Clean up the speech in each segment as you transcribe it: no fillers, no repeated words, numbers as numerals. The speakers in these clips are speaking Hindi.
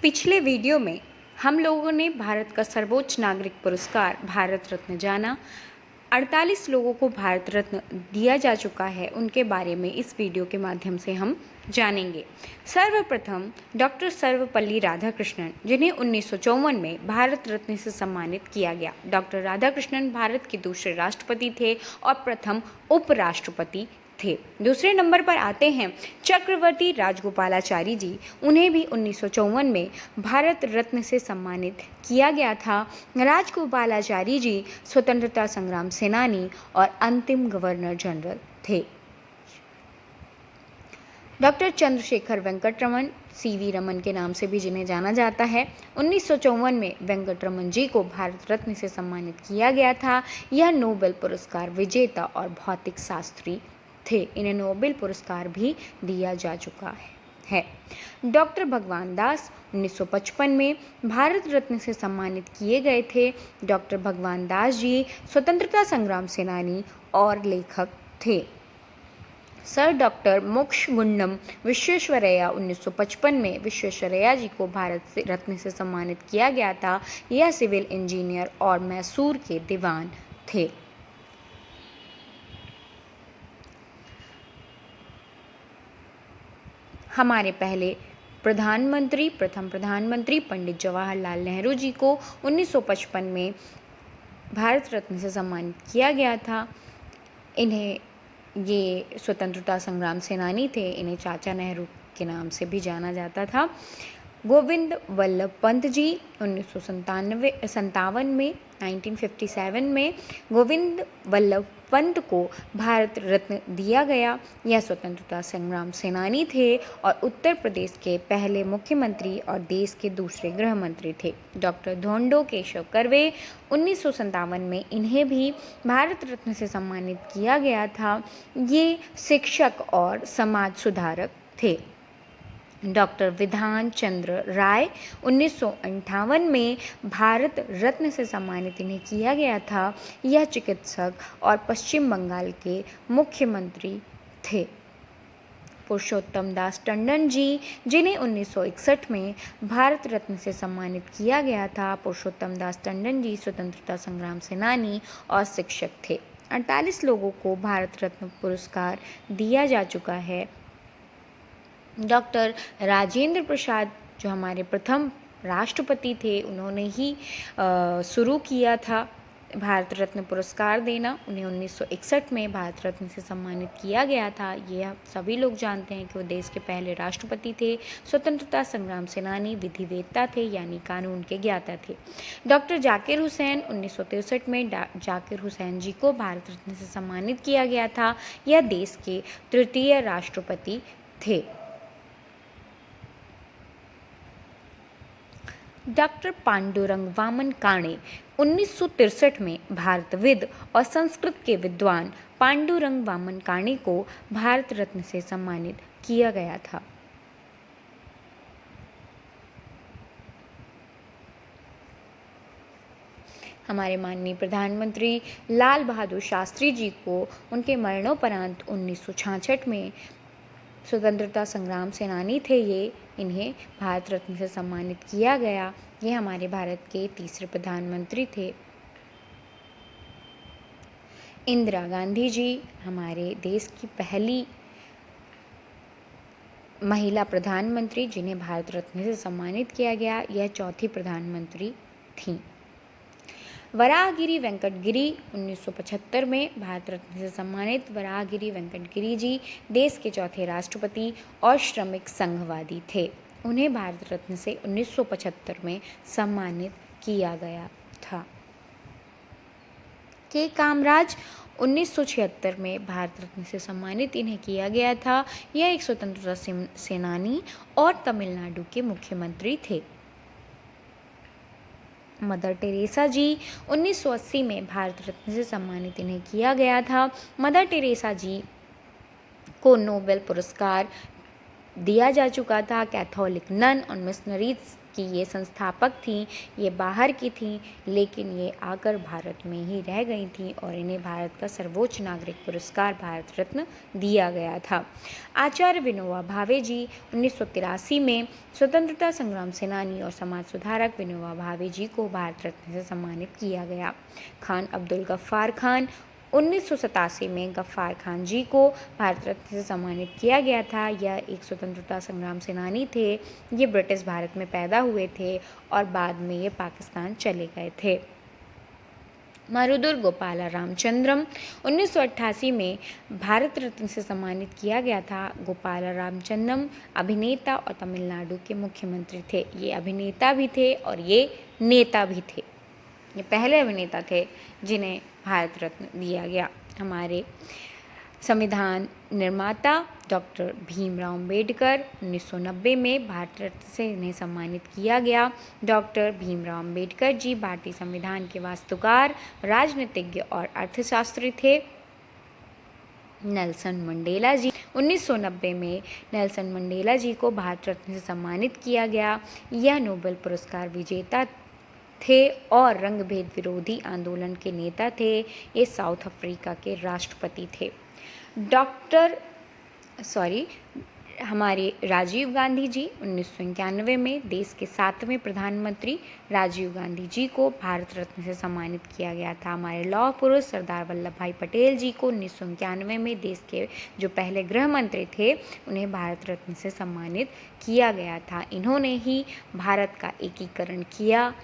पिछले वीडियो में हम लोगों ने भारत का सर्वोच्च नागरिक पुरस्कार भारत रत्न जाना। 48 लोगों को भारत रत्न दिया जा चुका है, उनके बारे में इस वीडियो के माध्यम से हम जानेंगे। सर्वप्रथम डॉक्टर सर्वपल्ली राधाकृष्णन, जिन्हें 1954 में भारत रत्न से सम्मानित किया गया। डॉक्टर राधाकृष्णन भारत के दूसरे राष्ट्रपति थे और प्रथम उपराष्ट्रपति थे। दूसरे नंबर पर आते हैं चक्रवर्ती राजगोपालाचारी जी। उन्हें भी 1954 में भारत रत्न से सम्मानित किया गया था। राजगोपालाचारी जी स्वतंत्रता संग्राम सेनानी और अंतिम गवर्नर जनरल थे। डॉक्टर चंद्रशेखर वेंकटरमन, सीवी रमन के नाम से भी जिन्हें जाना जाता है, 1954 में वेंकटरमन जी को भारत रत्न से सम्मानित किया गया था। यह नोबेल पुरस्कार विजेता और भौतिक शास्त्री थे। इन्हें नोबेल पुरस्कार भी दिया जा चुका है। डॉक्टर भगवान दास 1955 में भारत रत्न से सम्मानित किए गए थे। डॉक्टर भगवान दास जी स्वतंत्रता संग्राम सेनानी और लेखक थे। सर डॉक्टर मोक्षगुंडम विश्वेश्वरैया 1955 में विश्वेश्वरैया जी को भारत रत्न से सम्मानित किया गया था। यह सिविल इंजीनियर और मैसूर के दीवान थे। हमारे प्रथम प्रधानमंत्री पंडित जवाहरलाल नेहरू जी को 1955 में भारत रत्न से सम्मानित किया गया था। ये स्वतंत्रता संग्राम सेनानी थे। इन्हें चाचा नेहरू के नाम से भी जाना जाता था। गोविंद वल्लभ पंत जी 1957 में 1957 में गोविंद वल्लभ पंत को भारत रत्न दिया गया। यह स्वतंत्रता संग्राम सेनानी थे और उत्तर प्रदेश के पहले मुख्यमंत्री और देश के दूसरे गृह मंत्री थे। डॉक्टर धोंडो केशव कर्वे 1957 में इन्हें भी भारत रत्न से सम्मानित किया गया था। ये शिक्षक और समाज सुधारक थे। डॉक्टर विधान चंद्र राय 1958 में भारत रत्न से सम्मानित इन्हें किया गया था। यह चिकित्सक और पश्चिम बंगाल के मुख्यमंत्री थे। पुरुषोत्तम दास टंडन जी, जिन्हें 1961 में भारत रत्न से सम्मानित किया गया था। पुरुषोत्तम दास टंडन जी स्वतंत्रता संग्राम सेनानी और शिक्षक थे। 48 लोगों को भारत रत्न पुरस्कार दिया जा चुका है। डॉक्टर राजेंद्र प्रसाद, जो हमारे प्रथम राष्ट्रपति थे, उन्होंने ही शुरू किया था भारत रत्न पुरस्कार देना। उन्हें 1961 में भारत रत्न से सम्मानित किया गया था। ये आप सभी लोग जानते हैं कि वो देश के पहले राष्ट्रपति थे, स्वतंत्रता संग्राम सेनानी, विधिवेत्ता थे, यानी कानून के ज्ञाता थे। डॉक्टर जाकिर हुसैन 1963 में जाकिर हुसैन जी को भारत रत्न से सम्मानित किया गया था। यह देश के तृतीय राष्ट्रपति थे। डॉक्टर पांडुरंग वामन काणे 1963 में भारतविद और संस्कृत के विद्वान पांडुरंग वामन काणे को भारत रत्न से सम्मानित किया गया था। हमारे माननीय प्रधानमंत्री लाल बहादुर शास्त्री जी को उनके मरणोपरांत 1966 में स्वतंत्रता संग्राम सेनानी थे ये, इन्हें भारत रत्न से सम्मानित किया गया। ये हमारे भारत के तीसरे प्रधानमंत्री थे। इंदिरा गांधी जी हमारे देश की पहली महिला प्रधानमंत्री, जिन्हें भारत रत्न से सम्मानित किया गया। यह चौथी प्रधानमंत्री थीं। वराहगिरी वेंकट गिरी 1975 में भारत रत्न से सम्मानित। वराहगिरी वेंकट गिरी जी देश के चौथे राष्ट्रपति और श्रमिक संघवादी थे। उन्हें भारत रत्न से 1975 में सम्मानित किया गया था। के कामराज 1976 में भारत रत्न से सम्मानित इन्हें किया गया था। यह एक स्वतंत्रता सेनानी और तमिलनाडु के मुख्यमंत्री थे। मदर टेरेसा जी 1980 में भारत रत्न से सम्मानित इन्हें किया गया था। मदर टेरेसा जी को नोबेल पुरस्कार दिया जा चुका था। कैथोलिक नन और मिशनरीज की ये संस्थापक थीं, ये बाहर की थीं, लेकिन ये आकर भारत में ही रह गई थीं और इन्हें भारत का सर्वोच्च नागरिक पुरस्कार भारत रत्न दिया गया था। आचार्य विनोबा भावे जी 1983 में स्वतंत्रता संग्राम सेनानी और समाज सुधारक विनोबा भावे जी को भारत रत्न से सम्मानित किया गया। खान अब्दुल गफ्फार खान 1987 में गफ्फार खान जी को भारत रत्न से सम्मानित किया गया था। यह एक स्वतंत्रता संग्राम सेनानी थे। ये ब्रिटिश भारत में पैदा हुए थे और बाद में ये पाकिस्तान चले गए थे। मरुदुर गोपाला रामचंद्रम 1988 में भारत रत्न से सम्मानित किया गया था। गोपाला रामचंद्रम अभिनेता और तमिलनाडु के मुख्यमंत्री थे। ये अभिनेता भी थे और ये नेता भी थे। ये पहले अभिनेता थे जिन्हें भारत रत्न दिया गया। हमारे संविधान निर्माता डॉक्टर भीमराव अम्बेडकर 1990 में भारत रत्न से इन्हें सम्मानित किया गया। डॉक्टर भीमराव अम्बेडकर जी भारतीय संविधान के वास्तुकार, राजनीतिज्ञ और अर्थशास्त्री थे। नेल्सन मंडेला जी 1990 में नेल्सन मंडेला जी को भारत रत्न से सम्मानित किया गया। यह नोबेल पुरस्कार विजेता थे और रंगभेद विरोधी आंदोलन के नेता थे। ये साउथ अफ्रीका के राष्ट्रपति थे। हमारे राजीव गांधी जी 1991 में देश के 7वें प्रधानमंत्री राजीव गांधी जी को भारत रत्न से सम्मानित किया गया था। हमारे लौह पुरुष सरदार वल्लभ भाई पटेल जी को 1991 में देश के जो पहले गृह मंत्री थे उन्हें भारत रत्न से सम्मानित किया गया था। इन्होंने ही भारत का एकीकरण किया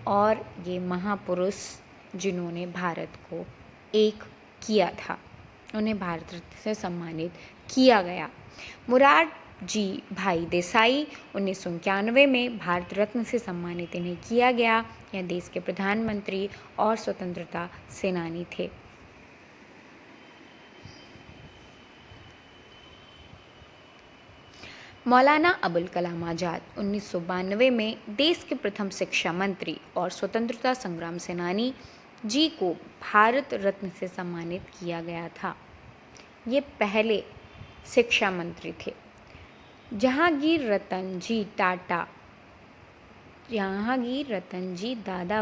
और ये महापुरुष जिन्होंने भारत को एक किया था उन्हें भारत रत्न से सम्मानित किया गया। मोरारजी भाई देसाई 1991 में भारत रत्न से सम्मानित इन्हें किया गया। यह देश के प्रधानमंत्री और स्वतंत्रता सेनानी थे। मौलाना अबुल कलाम आज़ाद 1992 में देश के प्रथम शिक्षा मंत्री और स्वतंत्रता संग्राम सेनानी जी को भारत रत्न से सम्मानित किया गया था। ये पहले शिक्षा मंत्री थे। जहांगीर रतन जी दादा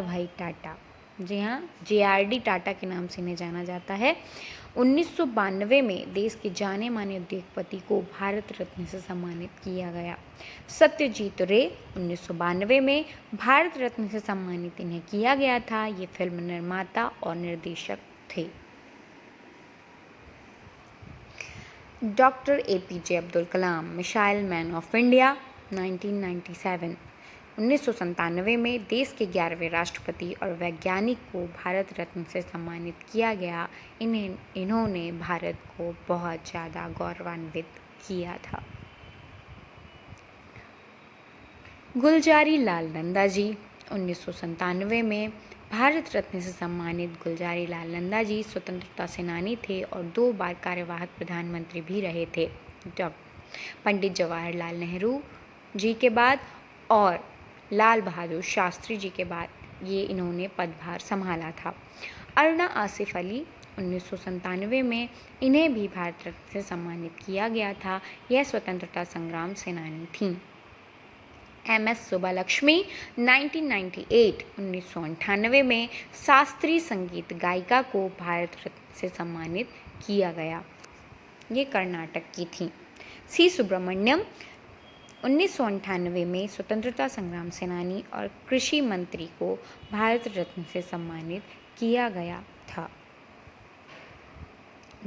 भाई टाटा, जी हाँ, JRD टाटा के नाम से इन्हें जाना जाता है। 1992 में देश के जाने माने उद्योगपति को भारत रत्न से सम्मानित किया गया। सत्यजीत रे 1992 में भारत रत्न से सम्मानित इन्हें किया गया था। ये फिल्म निर्माता और निर्देशक थे। Doctor APJ Abdul Kalam missile man of India 1997 1997 में देश के 11वें राष्ट्रपति और वैज्ञानिक को भारत रत्न से सम्मानित किया गया। इन्होंने भारत को बहुत ज़्यादा गौरवान्वित किया था। गुलजारी लाल नंदा जी 1997 में भारत रत्न से सम्मानित गुलजारी लाल नंदा जी स्वतंत्रता सेनानी थे और 2 बार कार्यवाहक प्रधानमंत्री भी रहे थे। पंडित जवाहरलाल नेहरू जी के बाद और लाल बहादुर शास्त्री जी के बाद ये इन्होंने पदभार संभाला था। अरुणा आसिफ अली 1997 में इन्हें भी भारत रत्न से सम्मानित किया गया था। यह स्वतंत्रता संग्राम सेनानी थीं। MS सुब्बालक्ष्मी 1998 में शास्त्रीय संगीत गायिका को भारत रत्न से सम्मानित किया गया। ये कर्नाटक की थीं। C सुब्रमण्यम 1998 में स्वतंत्रता संग्राम सेनानी और कृषि मंत्री को भारत रत्न से सम्मानित किया गया था।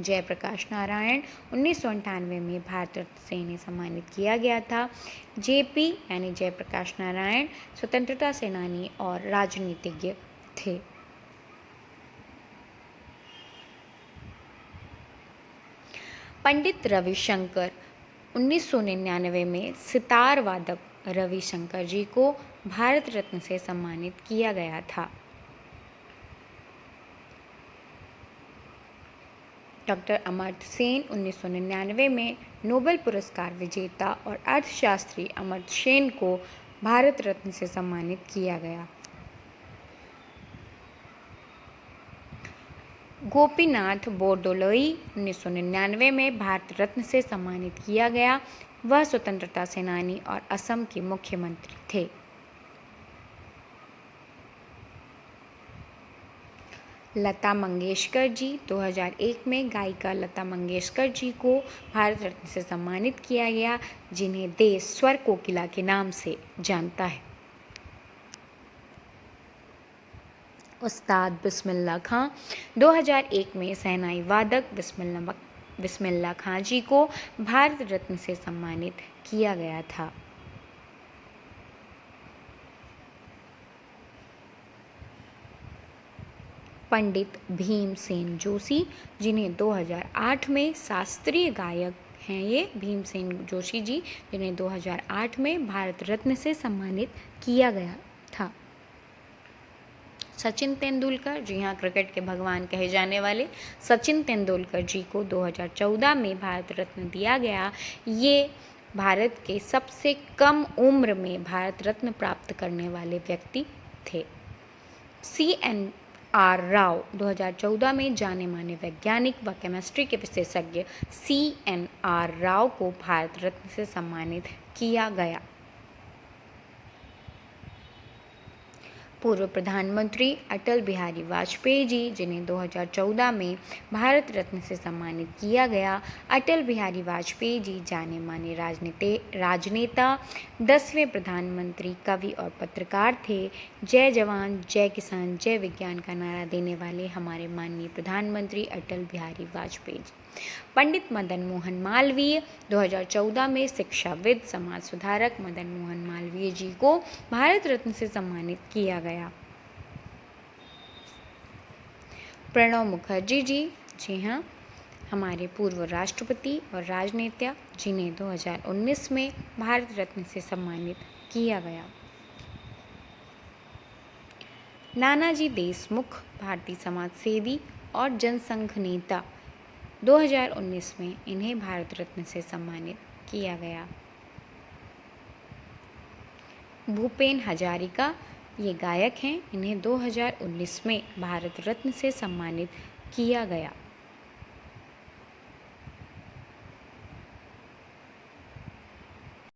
जयप्रकाश नारायण 1998 में भारत रत्न से इन्हें सम्मानित किया गया था। JP यानी जयप्रकाश नारायण स्वतंत्रता सेनानी और राजनीतिज्ञ थे। पंडित रविशंकर 1999 में सितार वादक रविशंकर जी को भारत रत्न से सम्मानित किया गया था। डॉक्टर अमर्त्य सेन 1999 में नोबेल पुरस्कार विजेता और अर्थशास्त्री अमर्त्य सेन को भारत रत्न से सम्मानित किया गया। गोपीनाथ बोरदोलोई 1999 में भारत रत्न से सम्मानित किया गया। वह स्वतंत्रता सेनानी और असम के मुख्यमंत्री थे। लता मंगेशकर जी, 2001 में गायिका लता मंगेशकर जी को भारत रत्न से सम्मानित किया गया, जिन्हें देश स्वर कोकिला के नाम से जानता है। उस्ताद बिस्मिल्लाह खां, 2001 में शहनाई वादक बिस्मिल्लाह खां जी को भारत रत्न से सम्मानित किया गया था। पंडित भीमसेन जोशी, जिन्हें 2008 में शास्त्रीय गायक हैं ये भीमसेन जोशी जी, जिन्हें 2008 में भारत रत्न से सम्मानित किया गया था। सचिन तेंदुलकर, जी हाँ, क्रिकेट के भगवान कहे जाने वाले सचिन तेंदुलकर जी को 2014 में भारत रत्न दिया गया। ये भारत के सबसे कम उम्र में भारत रत्न प्राप्त करने वाले व्यक्ति थे। CNR राव, 2014 में जाने माने वैज्ञानिक व केमिस्ट्री के विशेषज्ञ CNR राव को भारत रत्न से सम्मानित किया गया। पूर्व प्रधानमंत्री अटल बिहारी वाजपेयी जी, जिन्हें 2014 में भारत रत्न से सम्मानित किया गया। अटल बिहारी वाजपेयी जी जाने माने राजनेता, 10वें प्रधानमंत्री, कवि और पत्रकार थे। जय जवान जय किसान जय विज्ञान का नारा देने वाले हमारे माननीय प्रधानमंत्री अटल बिहारी वाजपेयी जी। पंडित मदन मोहन मालवीय, 2014 में शिक्षाविद, समाज सुधारक मदन मोहन मालवीय जी को भारत रत्न से सम्मानित किया गया। प्रणब मुखर्जी जी, जी हाँ, हमारे पूर्व राष्ट्रपति और राजनेता, जिन्हें 2019 में भारत रत्न से सम्मानित किया गया। नानाजी देशमुख, भारतीय समाज सेवी और जनसंघ नेता, 2019 में इन्हें भारत रत्न से सम्मानित किया गया। भूपेन हजारिका, ये गायक हैं, इन्हें 2019 में भारत रत्न से सम्मानित किया गया।